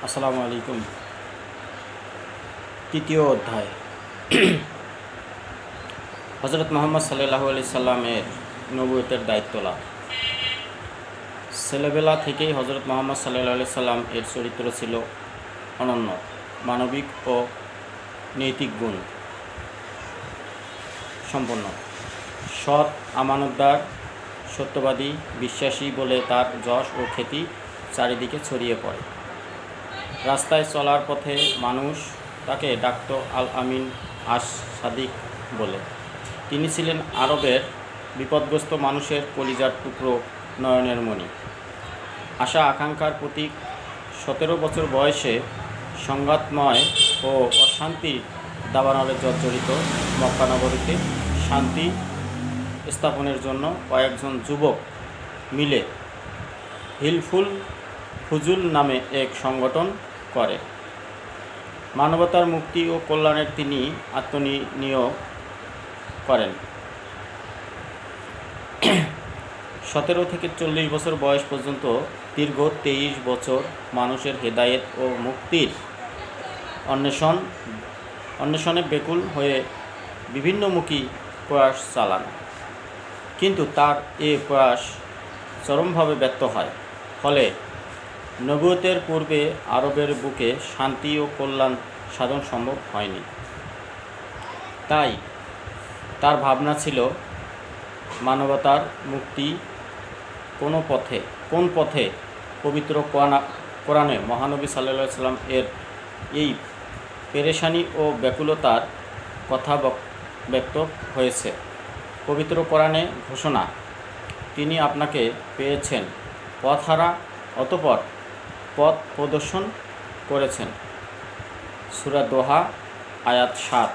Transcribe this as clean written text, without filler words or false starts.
আসসালামু আলাইকুম। তৃতীয় অধ্যায় হজরত মুহাম্মদ সাল্লাল্লাহু আলাইহি সাল্লামের নবুয়তের দায়িত্ব লাভ। ছেলেবেলা থেকেই হজরত মুহাম্মদ সাল্লাল্লাহু আলাইহি সাল্লাম এর চরিত্র ছিল অনন্য, মানবিক ও নৈতিক গুণ সম্পন্ন। সৎ, আমানতদার, সত্যবাদী, বিশ্বাসী বলে তার যশ ও খ্যাতি চারিদিকে ছড়িয়ে পড়ে। রাস্তায় চলার পথে মানুষ তাকে ডাকত আল আমিন, আশ সাদিক বলে। তিনি ছিলেন আরবের বিপদগ্রস্ত মানুষের কলিজার টুকরো, নয়নের মণি, আশা আকাঙ্ক্ষার প্রতীক। 17 বছর বয়সে সংঘাতময় ও অশান্তি দাবানলে জর্জরিত মক্কা নগরীতে শান্তি স্থাপনের জন্য কয়েকজন যুবক মিলে হিলফুল ফুজুল নামে এক সংগঠন করে। মানবতার মুক্তি ও কল্যাণের তিনি আত্মনিয়োগ করেন। 17 থেকে 40 বছর বয়স পর্যন্ত দীর্ঘ 23 বছর মানুষের হেদায়েত ও মুক্তির অন্বেষণে ব্যাকুল হয়ে বিভিন্নমুখী প্রয়াস চালান। কিন্তু তার এ প্রয়াস চরমভাবে ব্যর্থ হয়। ফলে নবুয়তের পূর্বে আরবের বুকে শান্তি ও কল্যাণ সাধন সম্ভব হয়নি। তাই তার ভাবনা ছিল মানবতার মুক্তি কোন পথে পবিত্র কোরআনে মহানবী সাল্লাল্লাহু আলাইহি সাল্লাম এর এই পেরেশানি ও ব্যাকুলতার কথা ব্যক্ত হয়েছে। পবিত্র কোরআনে ঘোষণা, তিনি আপনাকে পেয়েছেন পথহারা, অতঃপর পথ প্রদর্শন করেছেন। সূরা দোহা আয়াত 7।